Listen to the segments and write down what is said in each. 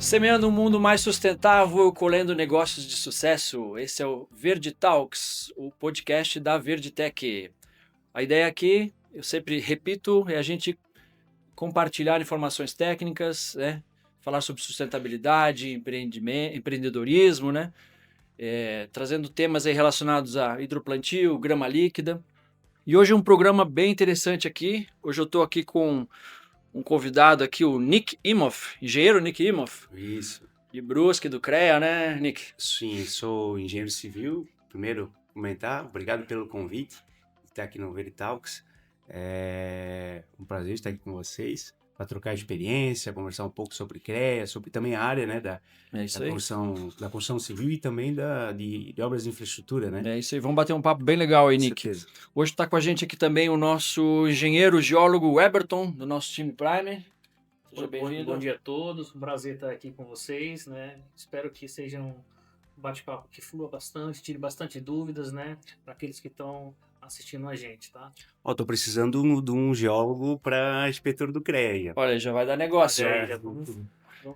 Semeando um mundo mais sustentável, colhendo negócios de sucesso. Esse é o Verde Talks, o podcast da Verditec. A ideia aqui, eu sempre repito, é a gente compartilhar informações técnicas, né? Falar sobre sustentabilidade, empreendedorismo, né? Trazendo temas aí relacionados a hidroplantio, grama líquida. E hoje é um programa bem interessante aqui. Hoje eu estou aqui com um convidado aqui, o Nick Imhoff, engenheiro Nick Imhoff. Isso. De Brusque, do CREA, né, Nick? Sim, sou engenheiro civil. Primeiro, comentar, obrigado pelo convite de estar aqui no Veritalks. É um prazer estar aqui com vocês para trocar experiência, conversar um pouco sobre CREA, sobre também a área, né, da, É da isso aí. construção, da construção civil e também de obras de infraestrutura, né? É isso aí. Vamos bater um papo bem legal aí, Com Nick. certeza. Hoje está com a gente aqui também o nosso engenheiro geólogo Eberton, do nosso time Prime. Seja bem-vindo. Bom dia a todos, um prazer estar aqui com vocês, né? Espero que seja um bate-papo que flua bastante, tire bastante dúvidas, né? Para aqueles que estão assistindo a gente, tá? Ó, tô precisando de um geólogo para inspetor do CREA. Olha, já vai dar negócio. Olha aí, É, já vamos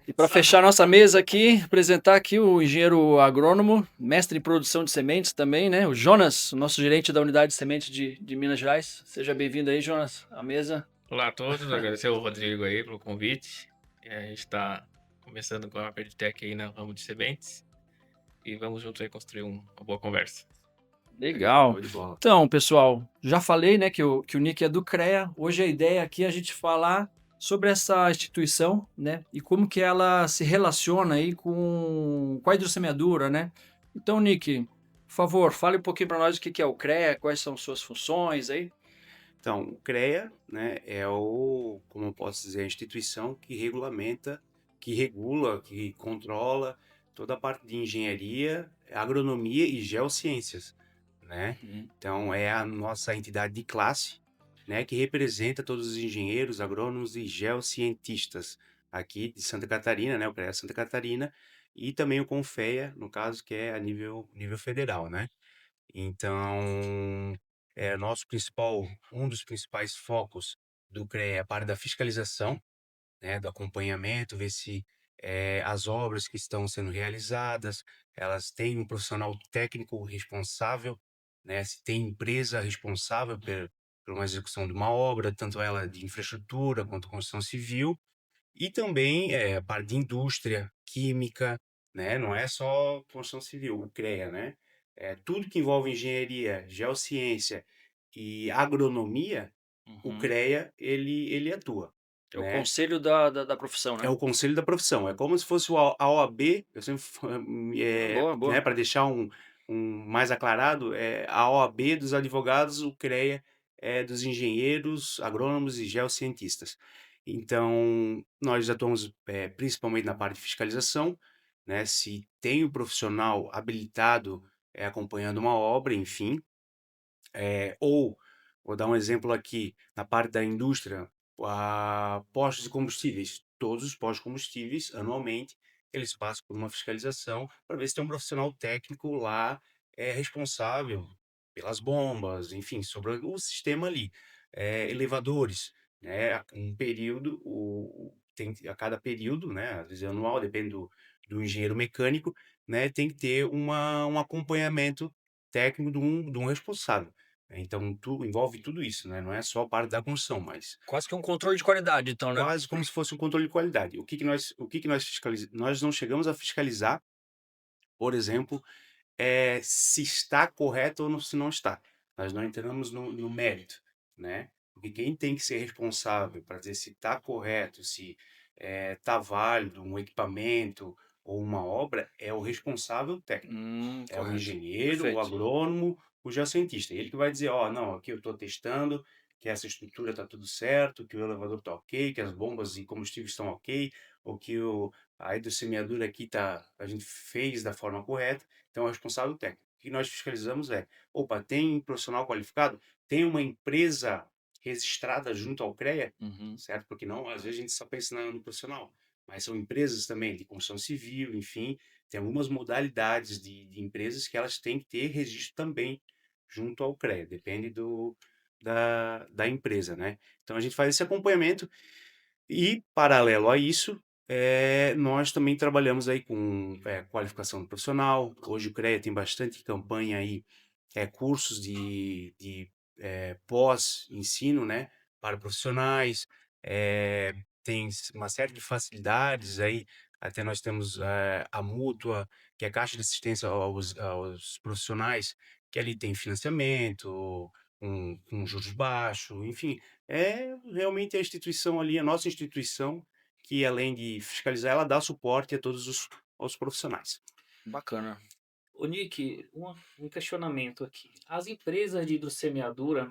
E para fechar nossa mesa aqui, apresentar aqui o engenheiro agrônomo, mestre em produção de sementes também, né? O Jonas, o nosso gerente da unidade de sementes de Minas Gerais. Seja bem-vindo aí, Jonas, à mesa. Olá a todos, agradecer ao Rodrigo aí pelo convite. A gente está começando com a Verditec aí no ramo de sementes e vamos juntos aí construir uma boa conversa. Legal. show de bola. Então, pessoal, já falei, né, que o Nick é do CREA. Hoje a ideia aqui é a gente falar sobre essa instituição, né, e como que ela se relaciona aí com a hidrossemeadura, né? Então, Nick, por favor, fale um pouquinho para nós o que que é o CREA, quais são suas funções aí. Então, o CREA, né, como eu posso dizer, a instituição que regulamenta, que regula, que controla toda a parte de engenharia, agronomia e geociências, né? Então, é a nossa entidade de classe, né, que representa todos os engenheiros, agrônomos e geocientistas aqui de Santa Catarina, né, o CREA Santa Catarina, e também o CONFEA, no caso, que é a nível federal, né? Então, um dos principais focos do CREA é a parte da fiscalização, né, do acompanhamento, ver se as obras que estão sendo realizadas, elas têm um profissional técnico responsável, né, se tem empresa responsável por uma execução de uma obra, tanto ela de infraestrutura quanto construção civil, e também a parte de indústria, química, né? Não é só construção civil, o CREA, né? Tudo que envolve engenharia, geociência e agronomia, o CREA, ele atua, É o né? conselho da profissão, É né? o conselho da profissão, é como se fosse a OAB, eu sempre, Boa, né, boa. para deixar um mais aclarado, a OAB dos advogados, o CREA é dos engenheiros, agrônomos e geocientistas. Então, nós atuamos principalmente na parte de fiscalização, né, se tem o profissional habilitado acompanhando uma obra, enfim, ou, vou dar um exemplo aqui, na parte da indústria, postos de combustíveis. Todos os postos de combustíveis, anualmente, eles passam por uma fiscalização para ver se tem um profissional técnico lá responsável pelas bombas, enfim, sobre o sistema ali. Elevadores, né? Um período, tem, a cada período, né? Às vezes é anual, depende do engenheiro mecânico, né? Tem que ter um acompanhamento técnico de um responsável. Então, envolve tudo isso, né? Não é só a parte da construção, mas Quase que um controle de qualidade, então, né? quase como se fosse um controle de qualidade. O que que nós fiscalizamos? Nós não chegamos a fiscalizar, por exemplo, se está correto ou se não está. Nós não entramos no mérito, né? Porque quem tem que ser responsável para dizer se está correto, se está válido um equipamento ou uma obra, é o responsável técnico. É o Correto. engenheiro, o Perfeito. agrônomo, o geocientista. Ele que vai dizer, ó, não, aqui eu estou testando que essa estrutura está tudo certo, que o elevador está ok, que as bombas e combustíveis estão ok, ou que a hidrossemeadura aqui a gente fez da forma correta. Então, é o responsável técnico. O que nós fiscalizamos opa, tem um profissional qualificado? Tem uma empresa registrada junto ao CREA? Certo? Porque não, às vezes a gente só pensa no profissional, mas são empresas também de construção civil, enfim, tem algumas modalidades de empresas que elas têm que ter registro também junto ao CREA, depende da empresa, né? Então a gente faz esse acompanhamento e, paralelo a isso, Nós também trabalhamos aí com qualificação do profissional. Hoje o CREA tem bastante campanha aí, cursos de pós-ensino, né, para profissionais. Tem uma série de facilidades aí. Até nós temos a Mútua, que é a Caixa de Assistência aos profissionais, que ali tem financiamento, com juros baixos, enfim. É realmente a instituição ali, a nossa instituição, que além de fiscalizar, ela dá suporte a todos os profissionais. Bacana. Ô Nick, um questionamento aqui. As empresas de hidrossemeadura,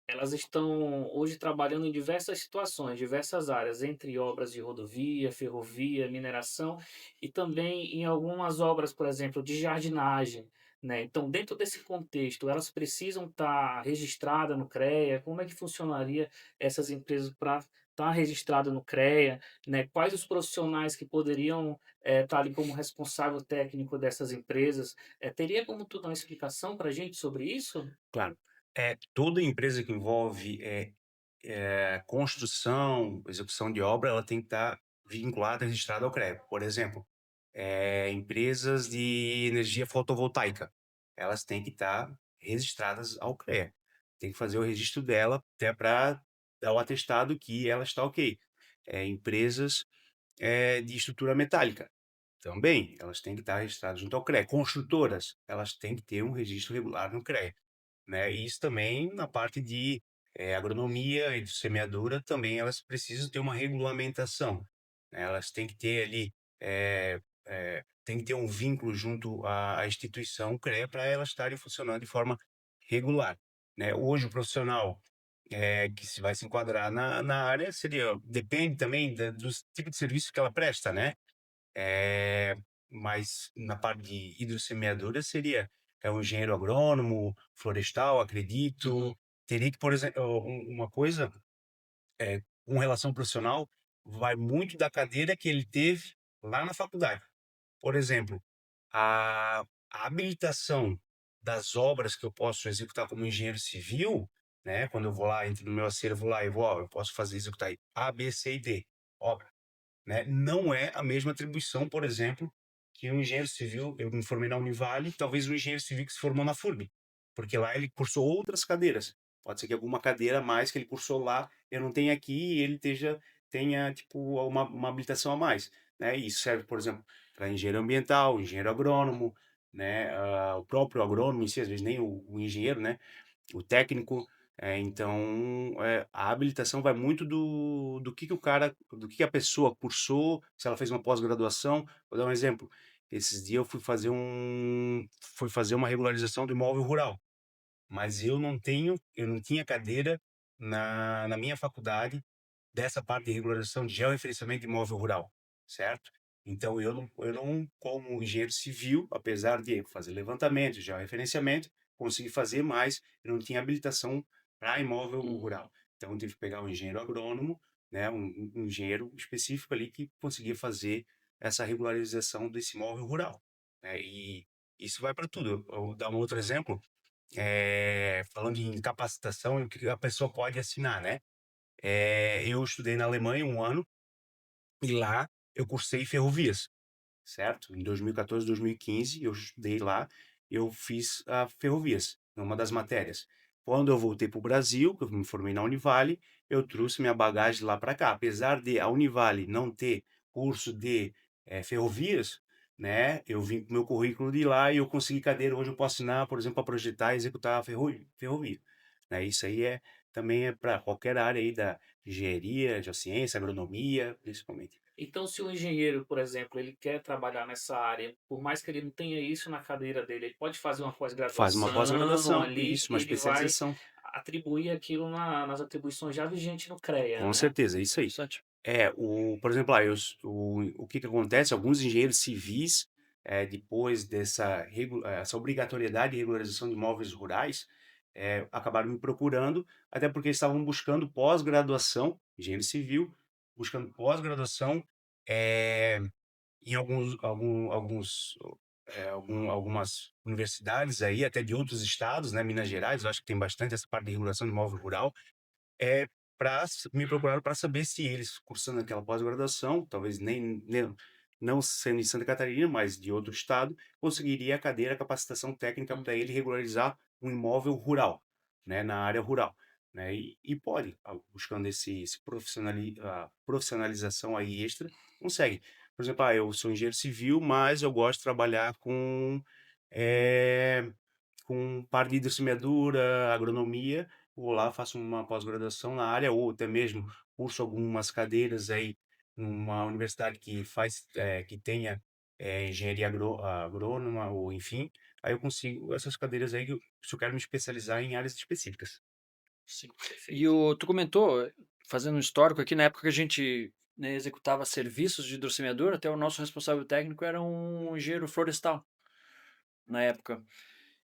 elas estão hoje trabalhando em diversas situações, diversas áreas, entre obras de rodovia, ferrovia, mineração e também em algumas obras, por exemplo, de jardinagem, né? Então, dentro desse contexto, elas precisam estar registradas no CREA? Como é que funcionaria essas empresas para estar registrada no CREA, né? Quais os profissionais que poderiam estar ali como responsável técnico dessas empresas? Teria como tu dar uma explicação para a gente sobre isso? Claro, toda empresa que envolve construção, execução de obra, ela tem que estar vinculada, registrada ao CREA. Por exemplo, empresas de energia fotovoltaica, elas têm que estar registradas ao CREA. Tem que fazer o registro dela até para dar o atestado que ela está ok. Empresas de estrutura metálica, também, elas têm que estar registradas junto ao CREA. Construtoras, elas têm que ter um registro regular no CREA, né? E isso também na parte de agronomia e de semeadura, também elas precisam ter uma regulamentação, né? Elas têm que ter ali, tem que ter um vínculo junto à instituição CREA para elas estarem funcionando de forma regular, né? Hoje o profissional que se vai se enquadrar na área seria, depende também dos tipos de serviço que ela presta, né? Eh, mas na parte de hidrossemeadura seria um engenheiro agrônomo, florestal, acredito. Teria que, por exemplo, uma coisa, com relação profissional, vai muito da cadeira que ele teve lá na faculdade. Por exemplo, a habilitação das obras que eu posso executar como engenheiro civil, né? Quando eu vou lá, entro no meu acervo lá e vou, ó, eu posso fazer, executar aí A, B, C e D, obra, né? Não é a mesma atribuição, por exemplo, que um engenheiro civil. Eu me formei na Univale, talvez um engenheiro civil que se formou na FURB, porque lá ele cursou outras cadeiras. Pode ser que alguma cadeira a mais que ele cursou lá eu não tenha aqui e ele tenha tipo uma habilitação a mais, né? E isso serve, por exemplo, para engenheiro ambiental, engenheiro agrônomo, né? O próprio agrônomo em si, às vezes nem o engenheiro, né? O técnico. Então, a habilitação vai muito do que o cara, do que a pessoa cursou, se ela fez uma pós-graduação. Vou dar um exemplo. Esses dias eu fui fazer uma regularização do imóvel rural, mas eu não tinha cadeira na minha faculdade dessa parte de regularização de georreferenciamento de imóvel rural, certo? Então, eu não, como engenheiro civil, apesar de fazer levantamento, georreferenciamento, consegui fazer, mas eu não tinha habilitação para imóvel rural. Então, eu tive que pegar um engenheiro agrônomo, né, um engenheiro específico ali que conseguia fazer essa regularização desse imóvel rural, né? E isso vai para tudo. Eu vou dar um outro exemplo, falando em capacitação e o que a pessoa pode assinar, né? Eu estudei na Alemanha um ano e lá eu cursei ferrovias, certo? Em 2014, 2015, eu estudei lá, eu fiz a ferrovias, numa das matérias. Quando eu voltei para o Brasil, que eu me formei na Univale, eu trouxe minha bagagem lá para cá. Apesar de a Univale não ter curso de ferrovias, né? Eu vim com meu currículo de lá e eu consegui cadeira. Hoje eu posso assinar, por exemplo, para projetar e executar a ferrovia, né? Isso aí também é para qualquer área aí da engenharia, geociência, agronomia, principalmente. Então, se o engenheiro, por exemplo, ele quer trabalhar nessa área, por mais que ele não tenha isso na cadeira dele, ele pode fazer uma Faz uma pós-graduação pós-graduação, ali, isso, que uma ele vai especialização. atribuir aquilo nas atribuições já vigentes no CREA, Com né? certeza, é isso aí. Interessante. Por exemplo, o que que acontece? Alguns engenheiros civis, depois essa obrigatoriedade de regularização de imóveis rurais, acabaram me procurando, até porque estavam buscando pós-graduação, engenheiro civil, buscando pós-graduação, eh, em algumas universidades aí, até de outros estados, né? Minas Gerais, eu acho que tem bastante essa parte de regulação de imóvel rural, me procuraram para saber se eles, cursando aquela pós-graduação, talvez nem não sendo em Santa Catarina, mas de outro estado, conseguiria a cadeira capacitação técnica Hum. para ele regularizar um imóvel rural, né, na área rural, né? E pode, buscando esse profissionalização aí extra, consegue. Por exemplo, eu sou engenheiro civil, mas eu gosto de trabalhar eh, com parte de hidrosemeadura, agronomia, vou lá, faço uma pós-graduação na área, ou até mesmo curso algumas cadeiras aí numa universidade que tenha engenharia agrônoma, ou enfim, aí eu consigo essas cadeiras aí, se eu quero me especializar em áreas específicas. Sim. E Perfeito. tu comentou, fazendo um histórico aqui, na época que a gente, né, executava serviços de hidrossemeadura, até o nosso responsável técnico era um engenheiro florestal, na época.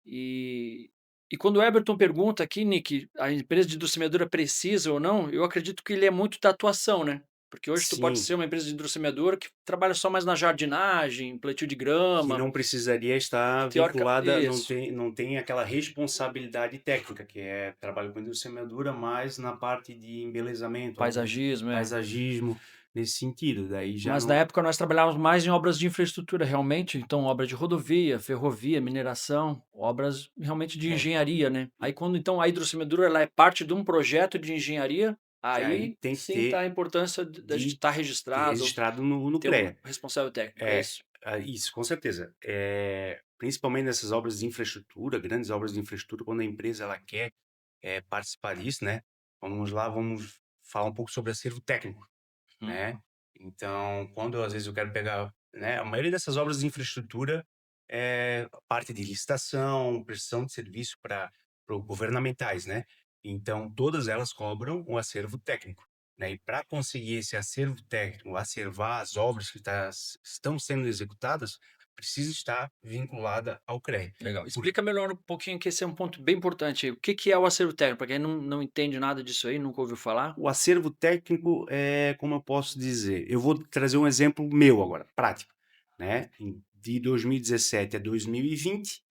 E, e quando o Eberton pergunta aqui, Nick, a empresa de hidrossemeadura precisa ou não, eu acredito que ele é muito da atuação, né? Porque hoje tu pode Sim, ser uma empresa de hidrossemeadura que trabalha só mais na jardinagem, plantio de que grama, não precisaria estar teórica, vinculada, isso, não tem aquela responsabilidade técnica, que é trabalho com hidrossemeadura, mas na parte de embelezamento, paisagismo, é. paisagismo, nesse sentido. Daí já Mas na não. época nós trabalhávamos mais em obras de infraestrutura, realmente, então obra de rodovia, ferrovia, mineração, obras realmente de É, engenharia, né? Aí quando então a hidrossemeadura ela é parte de um projeto de engenharia, que aí aí tem que sim está ter a importância da gente de estar ter registrado, registrado no ter um CREA. responsável técnico, é É, isso? isso, com certeza. Principalmente nessas obras de infraestrutura, grandes obras de infraestrutura, quando a empresa ela quer participar disso, né? Vamos lá, vamos falar um pouco sobre acervo técnico, Hum. né? Então, quando às vezes eu quero pegar, né? A maioria dessas obras de infraestrutura é a parte de licitação, prestação de serviço para governamentais, né? Então, todas elas cobram um acervo técnico, né? E para conseguir esse acervo técnico, acervar as obras que estão sendo executadas, precisa estar vinculada ao CREA. Legal. Por- Explica melhor um pouquinho, que esse é um ponto bem importante aí. O que que é o acervo técnico? Para quem não entende nada disso aí, nunca ouviu falar. O acervo técnico é, como eu posso dizer, eu vou trazer um exemplo meu agora, prático, né? De 2017 a 2020,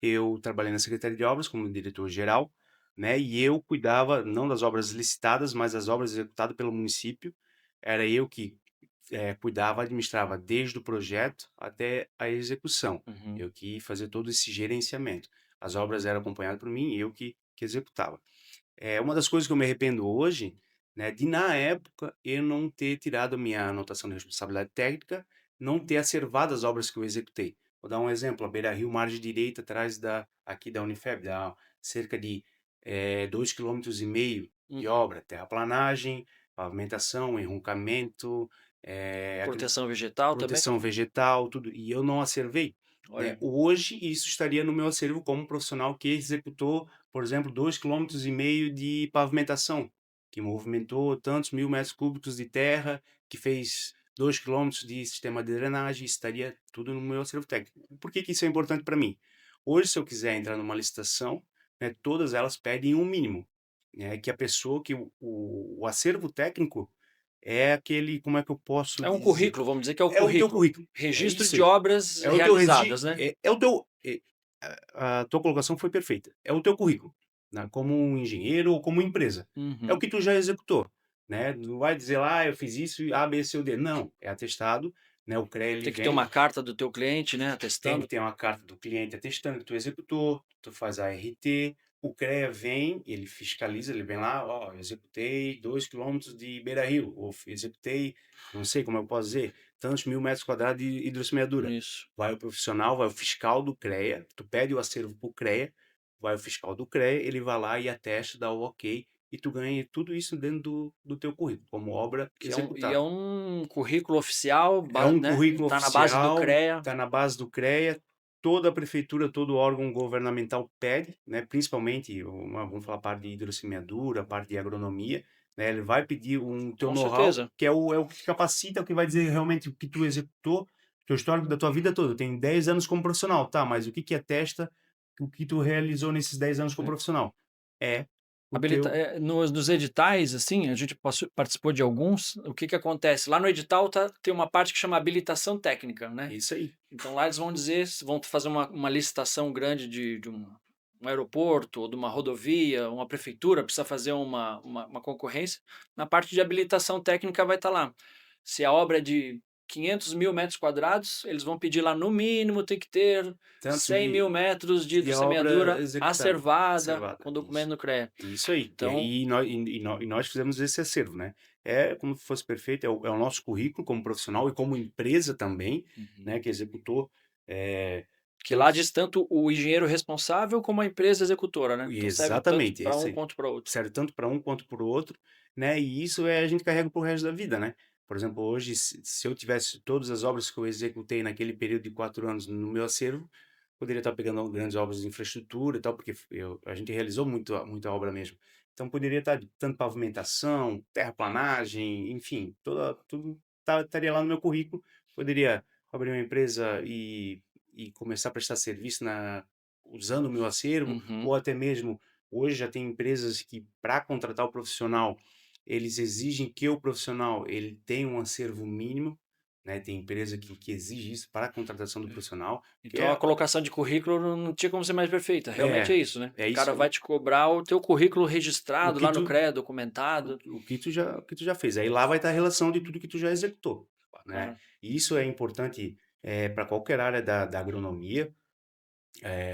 eu trabalhei na Secretaria de Obras como diretor-geral, né? E eu cuidava não das obras licitadas, mas das obras executadas pelo município. Era eu que cuidava, administrava desde o projeto até a execução. Uhum. Eu que fazia todo esse gerenciamento. As obras eram acompanhadas por mim e eu que executava. Uma das coisas que eu me arrependo hoje, né, de na época eu não ter tirado a minha anotação de responsabilidade técnica, não ter acervado as obras que eu executei. Vou dar um exemplo, a Beira-Rio, margem direita, atrás aqui da Unifeb, dá cerca de 2,5 km de Uhum. obra, terraplanagem, pavimentação, enroncamento, Proteção vegetal também? proteção vegetal, tudo, e eu não acervei, né? Olha. Hoje isso estaria no meu acervo como profissional que executou, por exemplo, 2,5 km de pavimentação, que movimentou tantos mil metros cúbicos de terra, que fez 2 km de sistema de drenagem, estaria tudo no meu acervo técnico. Por que que isso é importante para mim? Hoje, se eu quiser entrar numa licitação, né, todas elas pedem um mínimo, né, que a pessoa, que o acervo técnico é aquele, como é que eu posso É um dizer? currículo, vamos dizer que é o É o teu currículo. currículo. É Registro isso de aí. obras É o teu realizadas, né? é o teu a tua colocação foi perfeita. É o teu currículo, né, como um engenheiro ou como empresa. É o Uhum. que tu já executou, né? Não vai dizer lá: "Eu fiz isso e A, B, C ou D". Não, é atestado, né, o CREA ele Tem que ter vem, uma carta do teu cliente, né, tem que atestando. ter uma carta do cliente atestando que tu executou, tu faz a RT, o CREA vem, ele fiscaliza, ele vem lá: "Ó, eu executei 2 km de beira-rio", ou executei, não sei como eu posso dizer, tantos mil metros quadrados de hidrossemeadura. Isso. Vai o profissional, vai o fiscal do CREA, tu pede o acervo para o CREA, vai o fiscal do CREA, ele vai lá e atesta, dá o ok, e tu ganha tudo isso dentro do teu currículo, como obra É executada. um currículo oficial, É um né? currículo Tá na base do oficial, CREA. está na base do CREA, toda a prefeitura, todo órgão governamental pede, né, principalmente, vamos falar a parte de hidrossemeadura, a parte de agronomia, né, ele vai pedir um teu Com know-how, certeza. que é o que capacita, o que vai dizer realmente o que tu executou, teu histórico da tua vida toda. Tem 10 anos como profissional, tá, mas o que que atesta o que tu realizou nesses 10 anos como É. profissional? É o teu. Nos editais, assim, a gente participou de alguns. O que que acontece? Lá no edital tem uma parte que chama habilitação técnica, É né? isso aí. Então lá eles vão dizer, vão fazer uma licitação grande de um aeroporto ou de uma rodovia, uma prefeitura precisa fazer uma concorrência, na parte de habilitação técnica vai estar lá. Se a obra é de 500 mil metros quadrados, eles vão pedir lá no mínimo tem que ter Tantos 100 mil metros de de obra hidrossemeadura executada, acervada reservada. com documento no CREA. Isso aí. Então, E nós fizemos esse acervo, né? É como se fosse perfeito, é o nosso currículo como profissional e como empresa também, né? Que executou. que lá Tantos, diz tanto o engenheiro responsável como a empresa executora, né? Então serve tanto exatamente, é para isso um aí. quanto para outro. Serve tanto para um quanto para o outro, né? E isso a gente carrega pro resto da vida, né? Por exemplo, hoje, se eu tivesse todas as obras que eu executei naquele período de 4 anos no meu acervo, poderia estar pegando grandes obras de infraestrutura e tal, porque a gente realizou muita obra mesmo. Então poderia estar de tanto pavimentação, terraplanagem, enfim, tudo estaria lá no meu currículo. Poderia abrir uma empresa e começar a prestar serviço usando o meu acervo, Uhum. ou até mesmo hoje já tem empresas que, para contratar o profissional, eles exigem que o profissional ele tenha um acervo mínimo, né? Tem empresa que exige isso para a contratação do profissional, que Então a colocação de currículo não tinha como ser mais perfeita. Realmente é é, isso, né? é O cara isso vai aí. te cobrar o teu currículo O registrado que lá no tu, CREA, documentado. o que tu já fez. Aí lá vai estar a relação de tudo que tu já executou, né? Bacana. E isso é importante para qualquer área da agronomia,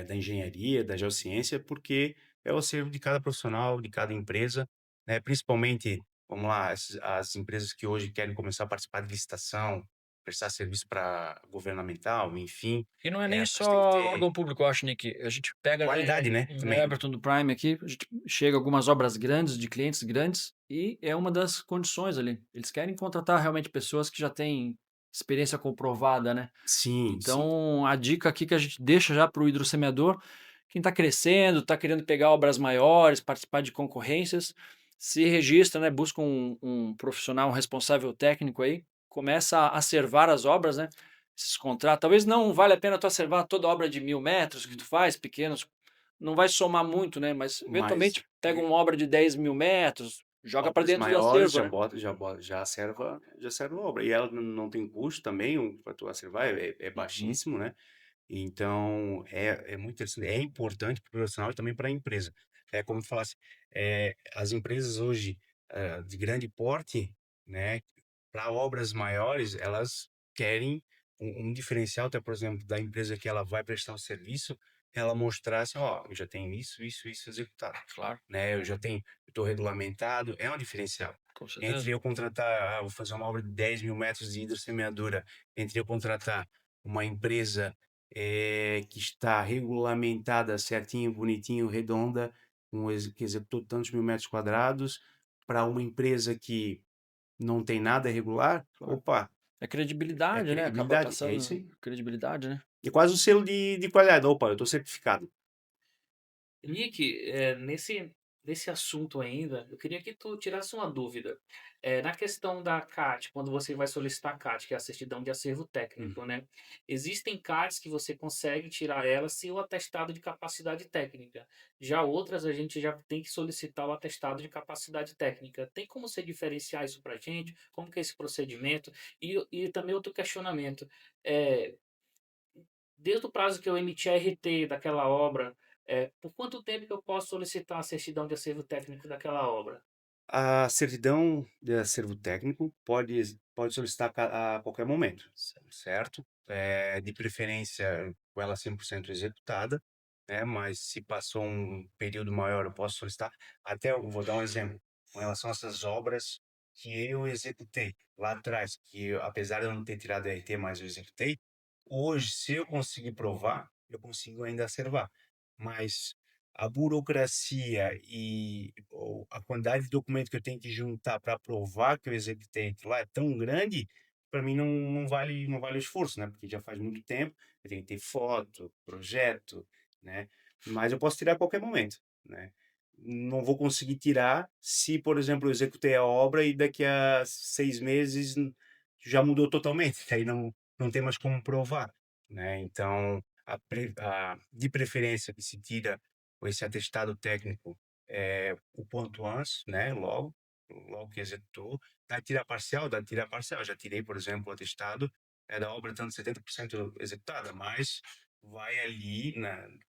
da engenharia, da geociência, porque é o acervo de cada profissional, de cada empresa, né? Principalmente, vamos lá, as empresas que hoje querem começar a participar de licitação, prestar serviço para governamental, enfim, E não é nem elas têm que só ter órgão público, eu acho, Nick. A gente pega qualidade, né? em Também. Everton do Prime aqui, a gente chega a algumas obras grandes, de clientes grandes, e é uma das condições ali. Eles querem contratar realmente pessoas que já têm experiência comprovada, né? Sim, sim. Então, a dica aqui que a gente deixa já para o hidrossemeador, quem está crescendo, está querendo pegar obras maiores, participar de concorrências, se registra, né? Busca um profissional, um responsável técnico aí, começa a acervar as obras, né? Esses contratos. Talvez não vale a pena tu acervar toda obra de 1.000 metros que tu faz, pequenos, não vai somar muito, né? Mas Mas eventualmente pega uma obra de 10.000 metros, joga para obras dentro do maiores acervo, já né? bota, já serve a obra. E ela não tem custo também para tu acervar, é Uhum. baixíssimo, né? Então, é muito interessante, é importante para o profissional e também para a empresa. É como tu falasse, as empresas hoje de grande porte, né, para obras maiores, elas querem um diferencial, até por exemplo, da empresa que ela vai prestar o serviço, ela mostrar assim, ó, eu já tenho isso executado, Claro, né? Eu estou regulamentado, é um diferencial. com certeza. Entre eu contratar, vou fazer uma obra de 10 mil metros de hidrossemeadura, entre eu contratar uma empresa que está regulamentada certinho, bonitinho, redonda, que executou tantos mil metros quadrados, para uma empresa que não tem nada regular, Claro. opa, É é credibilidade, né? Acaba credibilidade, é isso passando aí. credibilidade, né? É quase um selo de qualidade, opa, eu estou certificado. Nick, nesse assunto ainda, eu queria que tu tirasse uma dúvida. Na questão da CAT, quando você vai solicitar a CAT, que é a certidão de acervo Hum. técnico, né? Existem CATs que você consegue tirar ela sem o atestado de capacidade técnica. Já outras, a gente já tem que solicitar o atestado de capacidade técnica. Tem como você diferenciar isso pra gente? Como que é esse procedimento? E também outro questionamento. É, Desde o prazo que eu emiti a RT daquela obra, por quanto tempo que eu posso solicitar a certidão de acervo técnico daquela obra? A certidão de acervo técnico pode solicitar a qualquer momento, certo? De preferência com ela 100% executada, né? Mas se passou um período maior, eu posso solicitar. Até eu vou dar um exemplo com relação a essas obras que eu executei lá atrás, apesar de eu não ter tirado a RT, mas eu executei. Hoje, se eu conseguir provar, eu consigo ainda acervar. Mas a burocracia ou a quantidade de documento que eu tenho que juntar para provar que eu executei aquilo lá é tão grande, para mim não vale o esforço, né? Porque já faz muito tempo, eu tenho que ter foto, projeto, né? Mas eu posso tirar a qualquer momento, né? Não vou conseguir tirar se, por exemplo, eu executei a obra e daqui a 6 meses já mudou totalmente, aí não tem mais como provar, né? Então, de preferência que se tira esse atestado técnico o quanto antes, né? Logo que executou. Dá tirar parcial. Já tirei, por exemplo, o atestado da obra tanto 70% executada, mas vai ali,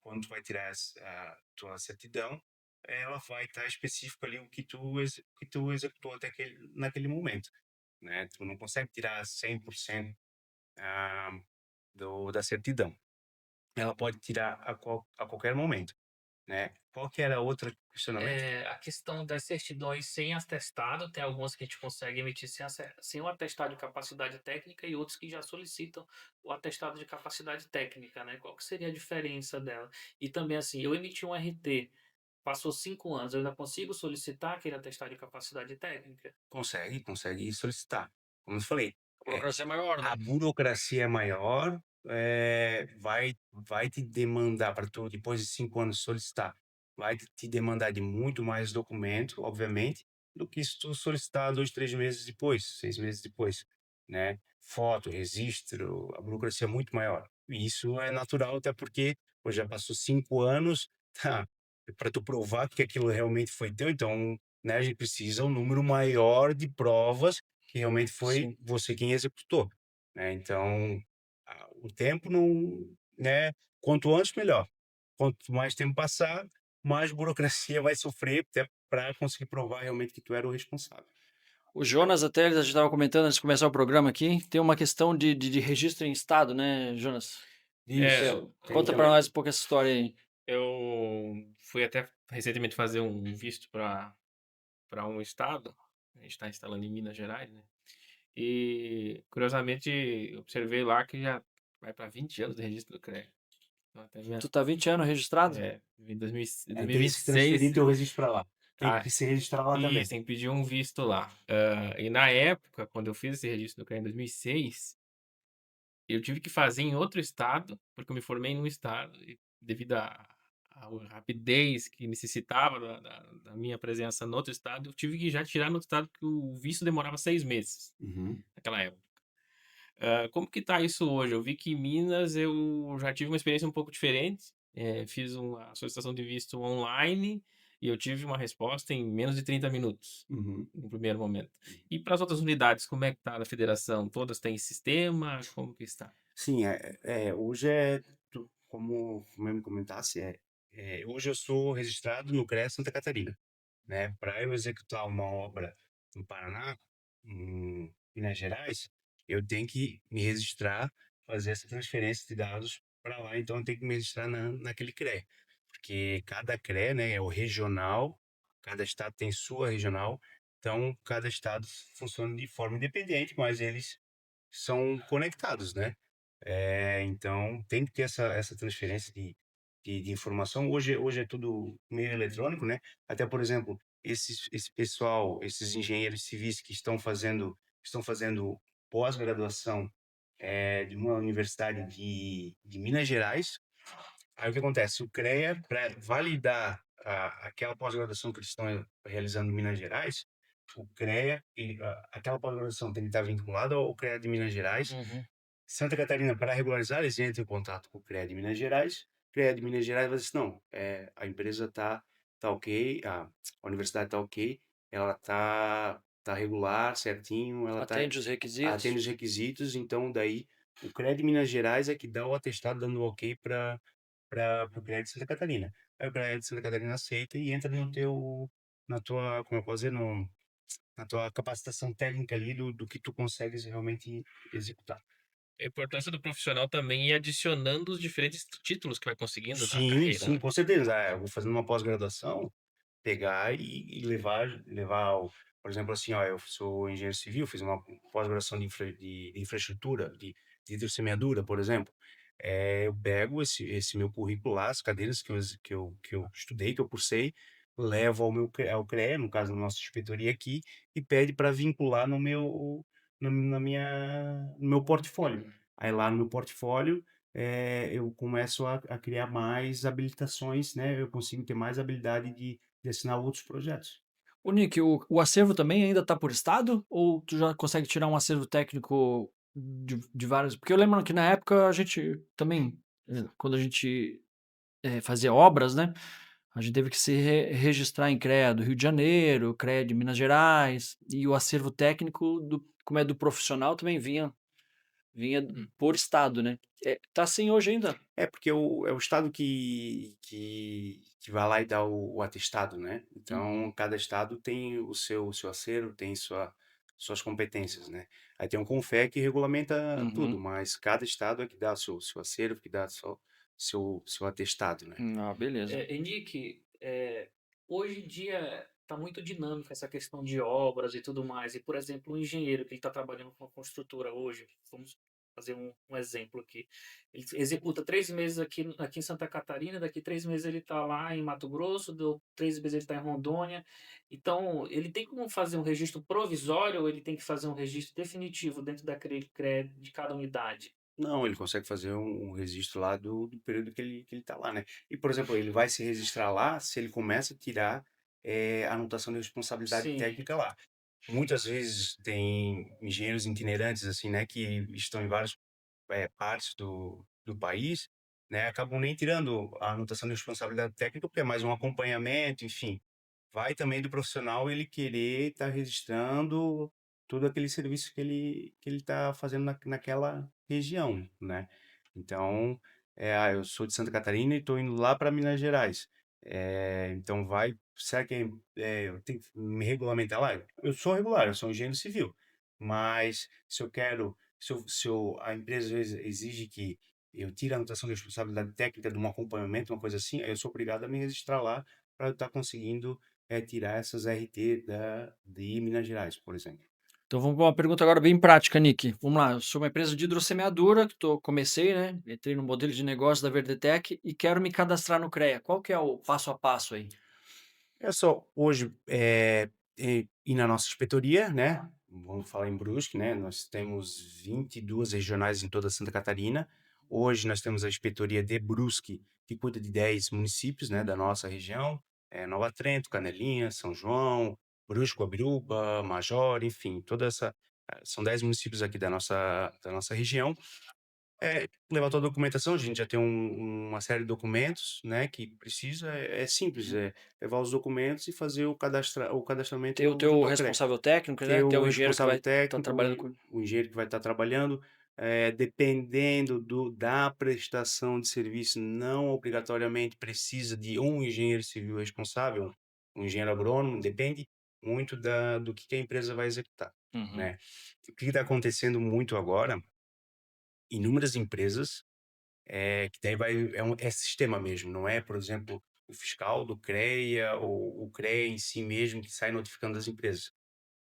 quando tu vai tirar a tua certidão, ela vai estar específico ali o que tu executou naquele momento, né? Tu não consegue tirar 100% ah, da certidão. Ela pode tirar a qualquer momento, né? Qual que era outro questionamento? A questão das certidões sem atestado, tem algumas que a gente consegue emitir sem o atestado de capacidade técnica e outros que já solicitam o atestado de capacidade técnica, né? Qual que seria a diferença dela? E também, assim, eu emiti um RT, passou 5 anos, eu ainda consigo solicitar aquele atestado de capacidade técnica? Consegue solicitar. Como eu falei, A burocracia é maior, né? a burocracia é maior, vai te demandar para tu, depois de 5 anos, solicitar, vai te demandar de muito mais documento, obviamente, do que se tu solicitar 2, 3 meses depois, 6 meses depois, né? Foto, registro, a burocracia é muito maior. E isso é natural, até porque pô, já passou 5 anos, tá? Para tu provar que aquilo realmente foi teu, então, né, a gente precisa um número maior de provas que realmente foi Sim. você quem executou, né? Então, o tempo não, né? Quanto antes, melhor. Quanto mais tempo passar, mais burocracia vai sofrer até para conseguir provar realmente que tu era o responsável. O Jonas, até a gente estava comentando antes de começar o programa aqui, tem uma questão de registro em estado, né, Jonas? Isso. Conta para nós um pouco essa história aí. Eu fui até recentemente fazer um visto para um estado. A gente está instalando em Minas Gerais, né? E, curiosamente, eu observei lá que já vai para 20 anos de registro do CREA. Então, até Tu tá 20 anos registrado? em 2000 Tem que transferir 2026. teu registro para lá. Tem Ah, que se registrar lá também. isso, tem que pedir um visto lá. E na época, quando eu fiz esse registro do CREA em 2006, eu tive que fazer em outro estado, porque eu me formei num estado, e devido à rapidez que necessitava da minha presença no outro estado, eu tive que já tirar no outro estado, porque o visto demorava 6 meses, Uhum. naquela época. Como que tá isso hoje? Eu vi que em Minas eu já tive uma experiência um pouco diferente. Fiz uma solicitação de visto online e eu tive uma resposta em menos de 30 minutos, Uhum. no primeiro momento. E para as outras unidades, como é que tá na federação? Todas têm sistema? Como que está? Sim, hoje como mesmo comentasse, hoje eu sou registrado no CREA Santa Catarina, né? Para eu executar uma obra no Paraná, em Minas Gerais, eu tenho que me registrar, fazer essa transferência de dados para lá, então eu tenho que me registrar naquele CREA, porque cada CREA, né, é o regional, cada estado tem sua regional, então cada estado funciona de forma independente, mas eles são conectados, né? Então tem que ter essa transferência de informação. Hoje é tudo meio eletrônico, né? Até, por exemplo, esse pessoal, esses engenheiros civis que estão fazendo pós-graduação de uma universidade de Minas Gerais. Aí o que acontece? O CREA, para validar aquela pós-graduação que eles estão realizando em Minas Gerais, o CREA, aquela pós-graduação tem que estar vinculada ao CREA de Minas Gerais. Uhum. Santa Catarina, para regularizar, eles entram em contato com o CREA de Minas Gerais. O CREA de Minas Gerais vai dizer, não, a empresa tá ok, a universidade tá ok, ela tá regular, certinho, ela Atende os atende requisitos. os requisitos, então daí o CREA de Minas Gerais é que dá o atestado dando ok para o CREA de Santa Catarina. Aí o CREA de Santa Catarina aceita e entra na tua, como eu posso dizer, na tua capacitação técnica ali do que tu consegues realmente executar. A importância do profissional também ir adicionando os diferentes títulos que vai conseguindo na Sim, carreira, sim, né? com certeza. Eu vou fazendo uma pós-graduação, pegar e levar por exemplo, assim, ó, eu sou engenheiro civil, fiz uma pós-graduação de infraestrutura, de hidrossemeadura, por exemplo. Eu pego esse meu currículo lá, as cadeiras que eu estudei, que eu cursei, levo ao CREA, no caso da nossa inspetoria aqui, e pede para vincular no meu portfólio. Aí lá no meu portfólio, eu começo a criar mais habilitações, né? Eu consigo ter mais habilidade de assinar outros projetos. O Nick, o acervo também ainda está por estado? Ou tu já consegue tirar um acervo técnico de vários? Porque eu lembro que na época a gente também, quando a gente fazia obras, né? A gente teve que se registrar em CREA do Rio de Janeiro, CREA de Minas Gerais, e o acervo técnico, como é do profissional, também vinha vinha Hum. por estado, né? Tá assim hoje ainda? É porque é o estado que vai lá e dá o atestado, né? Então, Uhum, cada estado tem o seu acervo, tem suas competências, né? Aí tem um CONFER que regulamenta tudo, uhum. mas cada estado é que dá o seu acervo, que dá seu atestado, né? Ah, beleza. Henrique, hoje em dia está muito dinâmica essa questão de obras e tudo mais. E, por exemplo, o engenheiro que ele está trabalhando com a construtora hoje, vamos fazer um exemplo aqui. Ele executa 3 meses aqui em Santa Catarina, daqui 3 meses ele está lá em Mato Grosso, 3 meses ele está em Rondônia. Então, ele tem como fazer um registro provisório ou ele tem que fazer um registro definitivo dentro da CRE de cada unidade? Não, ele consegue fazer um registro lá do período que ele tá lá, né? E, por exemplo, ele vai se registrar lá se ele começa a tirar a anotação de responsabilidade Sim, técnica lá. Muitas vezes tem engenheiros itinerantes, assim, né, que estão em várias partes do país, né, acabam nem tirando a anotação de responsabilidade técnica, porque é mais um acompanhamento, enfim. Vai também do profissional ele querer estar registrando todo aquele serviço que ele está fazendo naquela região, né? Então, eu sou de Santa Catarina e estou indo lá para Minas Gerais. Então, será que eu tenho que me regulamentar lá? Eu sou regular, eu sou engenheiro civil, mas se a empresa às vezes exige que eu tire a anotação de responsabilidade técnica de um acompanhamento, uma coisa assim, aí eu sou obrigado a me registrar lá para eu estar conseguindo tirar essas RT de Minas Gerais, por exemplo. Então vamos para uma pergunta agora bem prática, Nick. Vamos lá, eu sou uma empresa de hidrossemeadura, comecei, né? Entrei no modelo de negócio da Verdetec e quero me cadastrar no CREA. Qual que é o passo a passo aí? É só hoje ir na nossa inspetoria, né? Vamos falar em Brusque, né? Nós temos 22 regionais em toda Santa Catarina. Hoje nós temos a inspetoria de Brusque, que cuida de 10 municípios, né, da nossa região. Nova Trento, Canelinha, São João, Brusque, Guabiruba, Major, enfim, são 10 municípios aqui da nossa região. Levar toda a documentação, a gente já tem uma série de documentos, né, que precisa, é simples, levar os documentos e fazer o cadastramento Ter o teu junto ao CREA. responsável técnico, né? Ter Ter o o engenheiro que vai responsável estar técnico, trabalhando com. o engenheiro que vai estar trabalhando, dependendo da prestação de serviço, não obrigatoriamente precisa de um engenheiro civil responsável, um engenheiro agrônomo, depende muito do que a empresa vai executar, Uhum. né. O que está acontecendo muito agora, inúmeras empresas que daí é sistema mesmo, não é, por exemplo, o fiscal do CREA ou o CREA em si mesmo que sai notificando as empresas.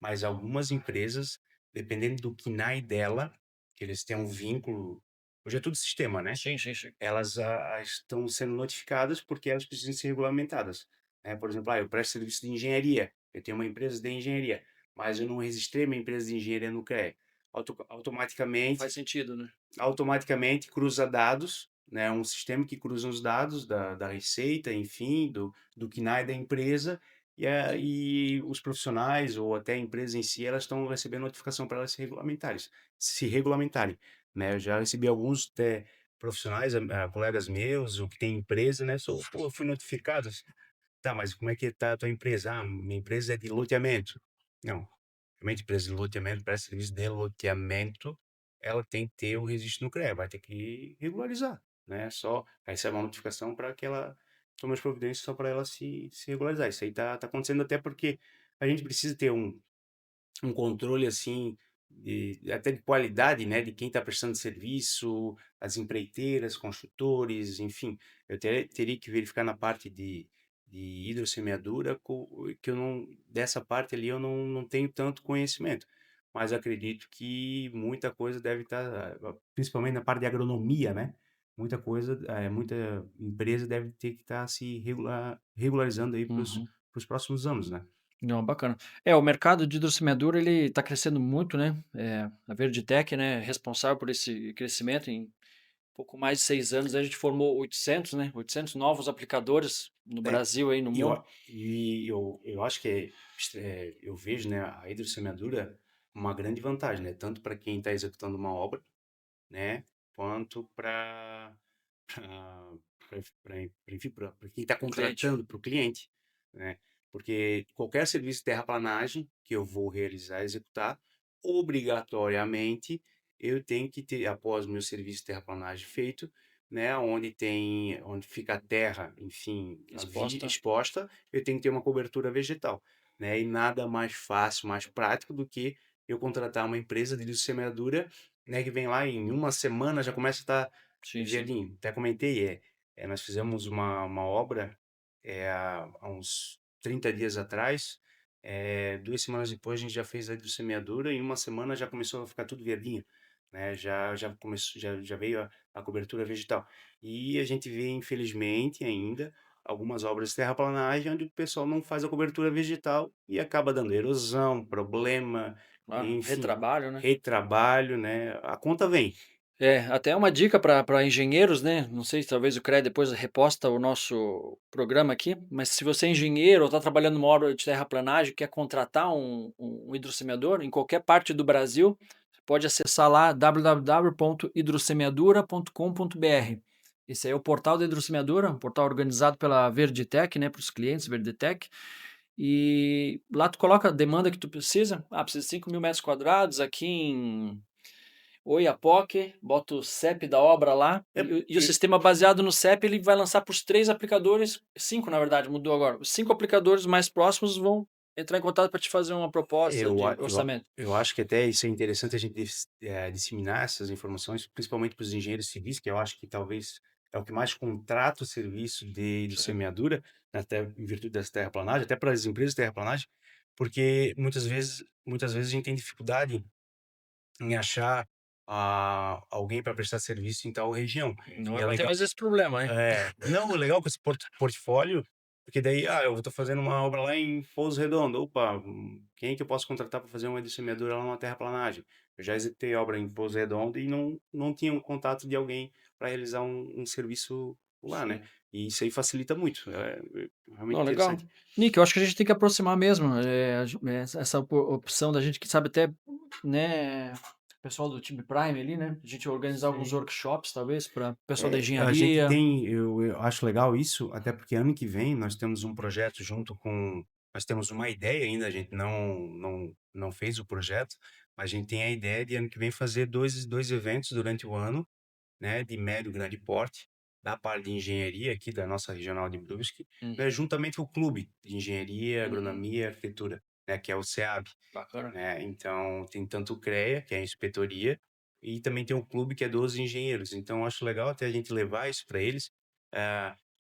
Mas algumas empresas, dependendo do KNAI dela, que eles têm um vínculo, hoje é tudo sistema, né? Sim, sim, sim. Elas estão sendo notificadas porque elas precisam ser regulamentadas, né? Por exemplo, eu presto serviço de engenharia, eu tenho uma empresa de engenharia, mas eu não registrei minha empresa de engenharia no CREA. Não Automaticamente faz sentido, né? automaticamente cruza dados, né, um sistema que cruza os dados da receita, enfim, do KNAI da empresa, e os profissionais ou até a empresa em si, elas estão recebendo notificação para elas se regulamentarem, né? Eu já recebi alguns profissionais, colegas meus, o que tem empresa, né? Pô, eu fui notificado. Tá, mas como é que tá a tua empresa? Ah, minha empresa é de loteamento. Não, realmente empresa de loteamento, presta serviço de loteamento, ela tem que ter o registro no CREA, vai ter que regularizar, né? Só recebe uma notificação para que ela tome as providências só para ela se regularizar. Isso aí tá acontecendo até porque a gente precisa ter um controle assim até de qualidade, né, de quem está prestando serviço, as empreiteiras, construtores, enfim, eu teria que verificar na parte de hidrossemeadura que eu não dessa parte ali eu não tenho tanto conhecimento, mas acredito que muita coisa deve estar, principalmente na parte de agronomia, né? Muita empresa deve ter que estar se regularizando aí para Uhum. os próximos anos, né? Não, bacana. O mercado de hidrossemeadura ele está crescendo muito, né? A Verditec, né, é responsável por esse crescimento. Em pouco mais de 6 anos a gente formou 800, né? 800 novos aplicadores no É, Brasil e no E eu, mundo. eu acho que eu vejo, né, a hidrossemeadura uma grande vantagem, né, tanto para quem está executando uma obra, né, quanto para quem está O cliente. contratando para o cliente, né, porque qualquer serviço de terraplanagem que eu vou realizar, executar, obrigatoriamente eu tenho que ter, após o meu serviço de terraplanagem feito, né, onde fica a terra, enfim, Exposta. exposta, eu tenho que ter uma cobertura vegetal, né? E nada mais fácil, mais prático do que eu contratar uma empresa de semeadura, né, que vem lá em uma semana já começa a estar Sim, sim. verdinho. Até comentei, nós fizemos uma obra há uns 30 dias atrás, 2 semanas depois a gente já fez a hidrossemeadura e em uma semana já começou a ficar tudo verdinho, né? Já começou, já veio a cobertura vegetal. E a gente vê, infelizmente, ainda algumas obras de terraplanagem onde o pessoal não faz a cobertura vegetal e acaba dando erosão, problema, Claro, enfim, retrabalho, né? retrabalho, né? A conta vem. Até uma dica para engenheiros, né? Não sei se talvez o CREA depois reposta o nosso programa aqui, mas se você é engenheiro ou está trabalhando numa obra de terraplanagem, quer contratar um hidrossemeador em qualquer parte do Brasil, você pode acessar lá www.hidrossemeadura.com.br. Esse aí é o portal da hidrossemeadura, um portal organizado pela Verditec, né, para os clientes Verditec. E lá tu coloca a demanda que tu precisa. Precisa de 5.000 metros quadrados aqui em Oiapoque, bota o CEP da obra lá, É, e o sistema baseado no CEP ele vai lançar para os 3 aplicadores, 5 na verdade, mudou agora. Os 5 aplicadores mais próximos vão entrar em contato para te fazer uma proposta Eu, de a- eu, a- orçamento. eu acho que até isso é interessante a gente disseminar essas informações, principalmente para os engenheiros civis, que eu acho que talvez é o que mais contrata o serviço de Sim. semeadura, né, até em virtude dessa terraplanagem, até para as empresas de terraplanagem, porque muitas vezes a gente tem dificuldade em achar alguém para prestar serviço em tal região. Não E vai é ter legal, mais esse problema, hein? não, o legal com esse portfólio, porque daí, eu tô fazendo uma obra lá em Pouso Redondo. Opa, quem é que eu posso contratar para fazer uma disseminadora lá numa terraplanagem? Eu já executei obra em Pouso Redondo e não tinha um contato de alguém para realizar um serviço lá, né? Sim. E isso aí facilita muito. É realmente Não, legal. interessante. Nick, eu acho que a gente tem que aproximar mesmo essa opção da gente, que sabe até, né, o pessoal do time Prime ali, né? A gente organizar alguns Sim. workshops, talvez, para o pessoal da A gente engenharia. tem, eu acho legal isso, até porque ano que vem nós temos um projeto nós temos uma ideia ainda, a gente não fez o projeto, mas a gente tem a ideia de ano que vem fazer dois eventos durante o ano, né, de médio e grande porte, da parte de engenharia aqui da nossa regional de Brusque, né, Uhum, juntamente com o clube de engenharia, uhum, agronomia e arquitetura, né, que é o SEAB, bacana. né? Então, tem tanto o CREA, que é a inspetoria, e também tem o clube, que é dos engenheiros. Então, eu acho legal até a gente levar isso para eles,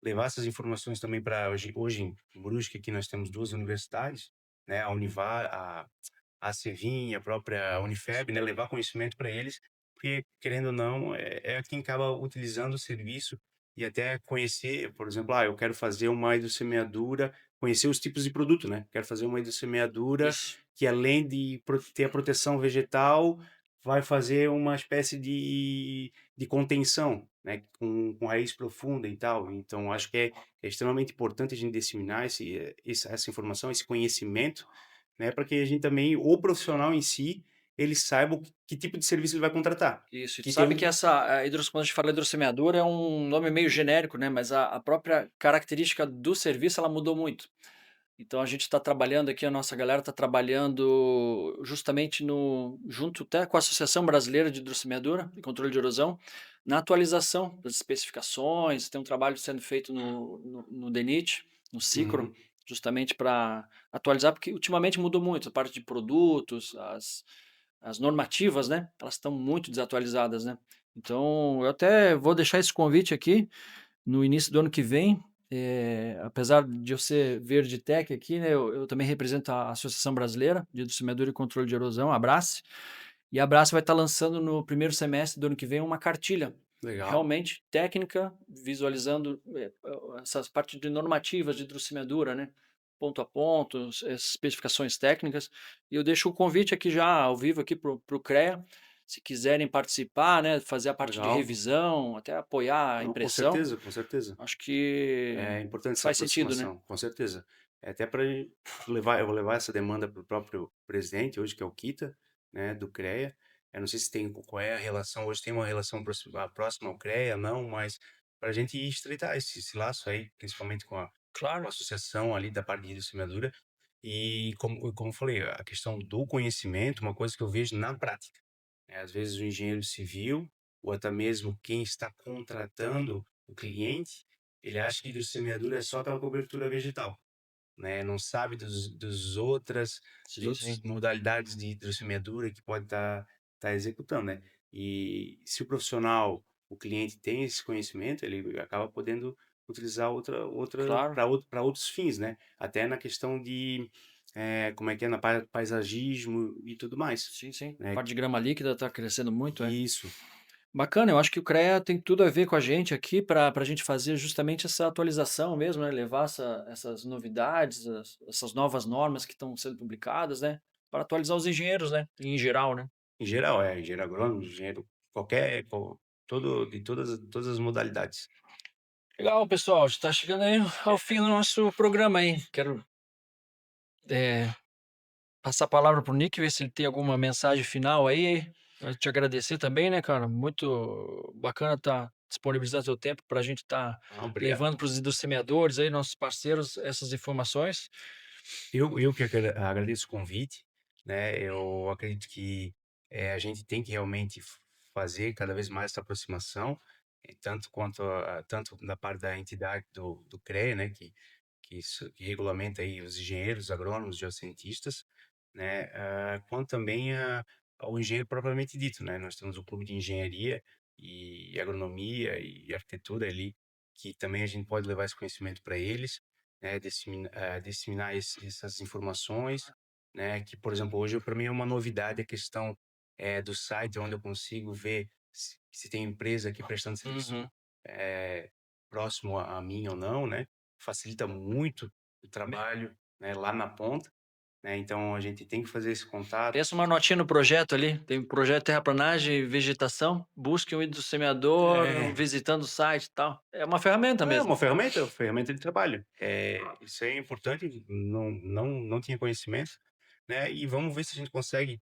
levar essas informações também para hoje em Brusque, aqui nós temos duas universidades, né? A Univar, a Cevim e a própria Unifeb, né? Levar conhecimento para eles, porque, querendo ou não, é quem acaba utilizando o serviço e até conhecer, por exemplo, eu quero fazer uma hidrossemeadura, conhecer os tipos de produto, né? Quero fazer uma hidrossemeadura Isso. que, além de ter a proteção vegetal, vai fazer uma espécie de contenção, né? Com raiz profunda e tal. Então, acho que é extremamente importante a gente disseminar essa informação, esse conhecimento, né? Para que a gente também, o profissional em si, ele saiba que tipo de serviço ele vai contratar. Isso, e tu Que tem sabe que quando a gente fala hidrossemeadura é um nome meio genérico, né? Mas a própria característica do serviço ela mudou muito. Então a gente está trabalhando aqui, a nossa galera está trabalhando justamente junto até com a Associação Brasileira de Hidrossemeadura e Controle de Erosão, na atualização das especificações. Tem um trabalho sendo feito no DENIT, no Cicro, Uhum. justamente para atualizar, porque ultimamente mudou muito a parte de produtos, as normativas, né? Elas estão muito desatualizadas, né? Então eu até vou deixar esse convite aqui no início do ano que vem. Apesar de eu ser Verde Tech aqui, né, eu também represento a Associação Brasileira de Hidrossemeadura e Controle de Erosão, a Abrace, e a Abrace vai estar lançando no primeiro semestre do ano que vem uma cartilha Legal. realmente técnica, visualizando essas partes de normativas de hidrossemeadura, né, ponto a ponto, as especificações técnicas, e eu deixo o convite aqui já ao vivo aqui para o CREA, se quiserem participar, né, fazer a parte de Legal. revisão, até apoiar a Não, com impressão, certeza, com certeza. acho que É importante essa faz sentido, né? aproximação, com certeza. Até para eu vou levar essa demanda para o próprio presidente hoje, que é o Kita, né, do CREA. Eu não sei se tem qual é a relação hoje, tem uma relação próxima ao CREA, não, mas para a gente estreitar esse laço aí, principalmente com a Claro. associação ali da parte de semeadura. E como eu falei, a questão do conhecimento, uma coisa que eu vejo na prática. Às vezes o engenheiro civil, ou até mesmo quem está contratando o cliente, ele acha que hidrossemeadura é só aquela cobertura vegetal, né? Não sabe dos Sim, outros sim. modalidades de hidrossemeadura que pode estar executando, né? E se o profissional, o cliente tem esse conhecimento, ele acaba podendo utilizar Claro. para outros fins, né? Até na questão de, como é que é, paisagismo e tudo mais, Sim, sim. A né? parte de grama líquida está crescendo muito, é. Isso. Bacana, eu acho que o CREA tem tudo a ver com a gente aqui para a gente fazer justamente essa atualização mesmo, né? Levar essas novidades, essas novas normas que estão sendo publicadas, né? Para atualizar os engenheiros, né? Em geral, né? Em geral, engenheiro agrônomo, engenheiro qualquer, de todas as modalidades. Legal, pessoal. Está chegando aí ao fim do nosso programa aí. Quero passar a palavra para o Nick, ver se ele tem alguma mensagem final aí. Eu te agradecer também, né, cara? Muito bacana estar disponibilizando seu tempo para a gente estar Ah, obrigado. levando para os indústrios aí, nossos parceiros, essas informações. Eu que agradeço o convite, né? Eu acredito que a gente tem que realmente fazer cada vez mais essa aproximação, tanto da parte da entidade do CREA, né? Que regulamenta aí os engenheiros, agrônomos, geocientistas, né? Quanto também ao engenheiro propriamente dito, né? Nós temos o clube de engenharia e agronomia e arquitetura ali, que também a gente pode levar esse conhecimento para eles, né? Disseminar essas informações, né? Que, por exemplo, hoje para mim é uma novidade a questão do site onde eu consigo ver se tem empresa aqui prestando serviço Uhum. eh, próximo a mim ou não, né? Facilita muito o trabalho, né, lá na ponta, né? Então a gente tem que fazer esse contato. Pensa uma notinha no projeto ali. Tem um projeto terraplanagem e vegetação. Busque um hidrossemeador É, visitando o site e tal. É uma ferramenta é mesmo. uma ferramenta de trabalho. Isso é importante, não tinha conhecimento, né? E vamos ver se a gente consegue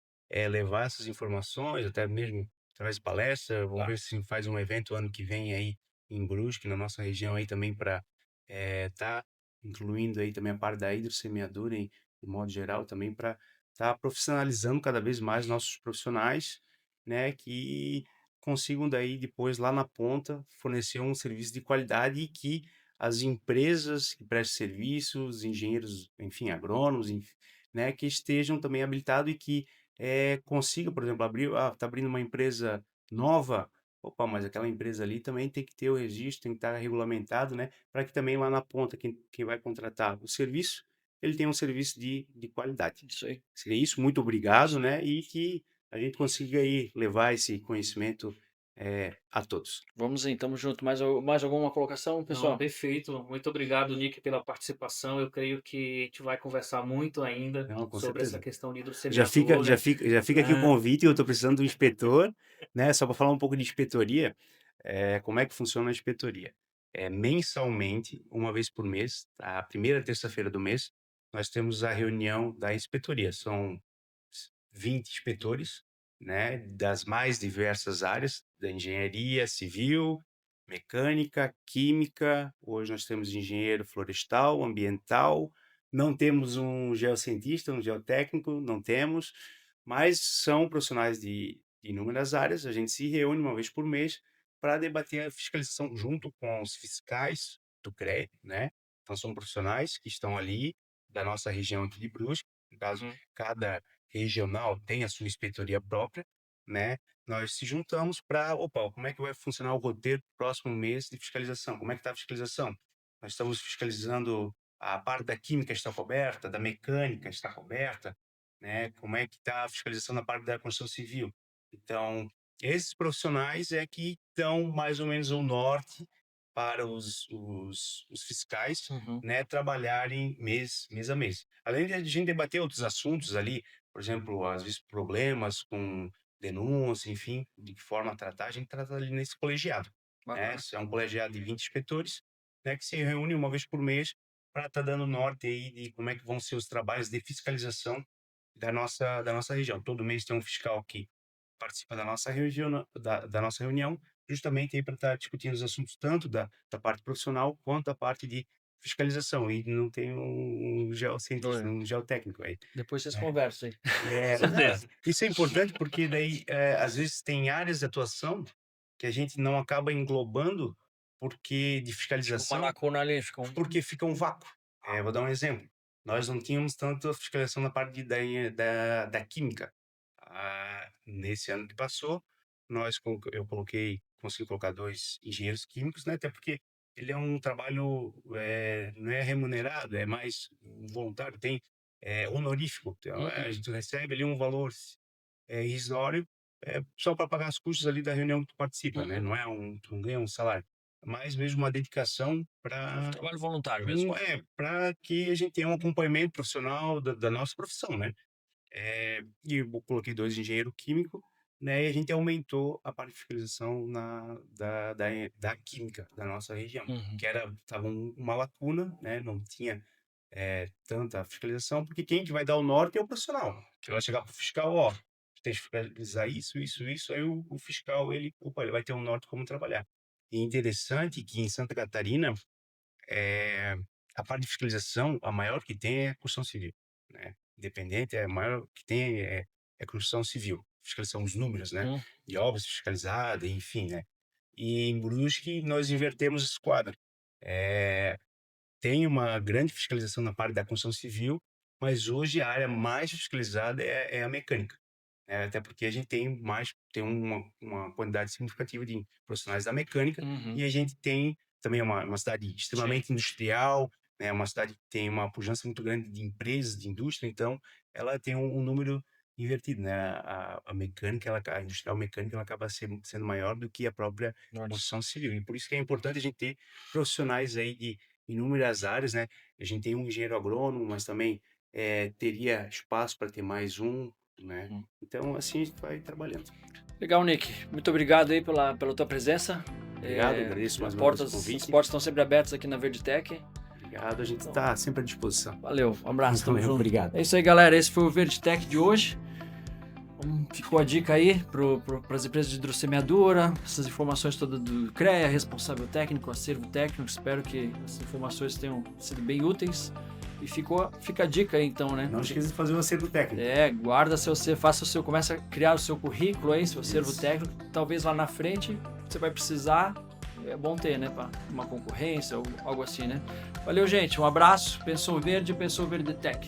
levar essas informações, até mesmo através de palestra. Vamos ver se faz um evento ano que vem aí em Brusque, na nossa região aí também, para estar incluindo aí também a parte da hidrossemeadura de modo geral também, para estar profissionalizando cada vez mais nossos profissionais, né? Que consigam daí depois lá na ponta fornecer um serviço de qualidade e que as empresas que prestam serviços, engenheiros, enfim, agrônomos, né, que estejam também habilitados e que consigam, por exemplo, tá abrindo uma empresa nova, opa, mas aquela empresa ali também tem que ter o registro, tem que estar regulamentado, né, para que também lá na ponta quem vai contratar o serviço, ele tenha um serviço de qualidade. Isso aí. Seria isso, muito obrigado, né, e que a gente consiga aí levar esse conhecimento a todos. Vamos sim, tamo junto. Mais alguma colocação, Não, pessoal? perfeito. Muito obrigado, Nick, pela participação. Eu creio que a gente vai conversar muito ainda Não, com sobre essa certeza. questão de Já fica, já hidrossemeadura. fica, já fica aqui o Ah, convite, eu estou precisando do inspetor, né? Só para falar um pouco de inspetoria, como é que funciona a inspetoria? Mensalmente, uma vez por mês, a primeira terça-feira do mês, nós temos a reunião da inspetoria. São 20 inspetores, né, das mais diversas áreas, da engenharia civil, mecânica, química. Hoje nós temos engenheiro florestal, ambiental. Não temos um geocientista, um geotécnico, não temos, mas são profissionais de inúmeras áreas. A gente se reúne uma vez por mês para debater a fiscalização junto com os fiscais do CREA, né? Então são profissionais que estão ali da nossa região aqui de Brusque. No caso, Uhum. cada regional tem a sua inspetoria própria, né? Nós se juntamos para, opa, como é que vai funcionar o roteiro do próximo mês de fiscalização? Como é que está a fiscalização? Nós estamos fiscalizando a parte da química está coberta, da mecânica está coberta, né? Como é que está a fiscalização na parte da construção civil? Então, esses profissionais é que dão mais ou menos o norte para os fiscais, Uhum. né, trabalharem mês a mês. Além de a gente debater outros assuntos ali, por exemplo, às vezes problemas com denúncia, enfim, de que forma tratar, a gente trata ali nesse colegiado, né? Bacana. É um colegiado de 20 inspetores, né, que se reúne uma vez por mês para estar dando norte aí de como é que vão ser os trabalhos de fiscalização da nossa região. Todo mês tem um fiscal que participa da nossa reunião, da nossa reunião, justamente aí para estar discutindo os assuntos tanto da parte profissional quanto da parte de fiscalização e não tem um geocientista, Olha. um geotécnico aí. Depois vocês É. conversam aí. certeza. Isso é importante porque daí, às vezes tem áreas de atuação que a gente não acaba englobando porque de Fica uma fiscalização, lacuna ali, fica um... porque fica um vácuo. Vou dar um exemplo. Nós não tínhamos tanta fiscalização na parte da química. Nesse ano que passou, eu consegui colocar 2 engenheiros químicos, né? Até porque ele é um trabalho, não é remunerado, é mais voluntário, tem honorífico. Então, a gente recebe ali um valor irrisório, só para pagar os custos ali da reunião que tu participa, né? Não é tu não ganha um salário, mas mesmo uma dedicação para Trabalho voluntário mesmo. para que a gente tenha um acompanhamento profissional da nossa profissão, né? E eu coloquei 2 engenheiro químico, né? E a gente aumentou a parte de fiscalização da química da nossa região, Uhum. que tava uma lacuna, né? Não tinha tanta fiscalização, porque quem que vai dar o norte é o profissional. Que vai chegar para o fiscal, ó, tem que fiscalizar isso, aí o fiscal, ele vai ter um norte como trabalhar. E interessante que em Santa Catarina, a parte de fiscalização, a maior que tem é a construção civil, né? Independente, a maior que tem é construção civil. Fiscalização, os números, né? De obras fiscalizadas, enfim, né? E em Brusque, nós invertemos esse quadro. Tem uma grande fiscalização na parte da construção civil, mas hoje a área mais fiscalizada é a mecânica. Até porque a gente tem uma quantidade significativa de profissionais da mecânica Uhum. e a gente tem também uma cidade extremamente industrial, né? Uma cidade que tem uma pujança muito grande de empresas, de indústria, então ela tem um número invertido, né? A mecânica, a industrial mecânica, ela acaba sendo maior do que a própria Olha. construção civil. E por isso que é importante a gente ter profissionais aí de inúmeras áreas, né? A gente tem um engenheiro agrônomo, mas também teria espaço para ter mais um, né? Então, assim a gente vai trabalhando. Legal, Nick. Muito obrigado aí pela tua presença. Obrigado, agradeço mais as uma vez o portas, convite. as portas estão sempre abertas aqui na Verditec. Obrigado, a gente está sempre à disposição. Valeu, um abraço. Tamo junto. Obrigado. É isso aí, galera. Esse foi o Verditec de hoje. Ficou a dica aí para as empresas de hidrossemeadura, essas informações todas do CREA, responsável técnico, acervo técnico. Espero que essas informações tenham sido bem úteis. E fica a dica aí então, né? Não esqueça de fazer o acervo técnico. Guarda começa a criar o seu currículo aí, seu acervo técnico. Talvez lá na frente você vai precisar, é bom ter, né? Para uma concorrência ou algo assim, né? Valeu, gente. Um abraço. Pensou Verde, Pensou Verditec.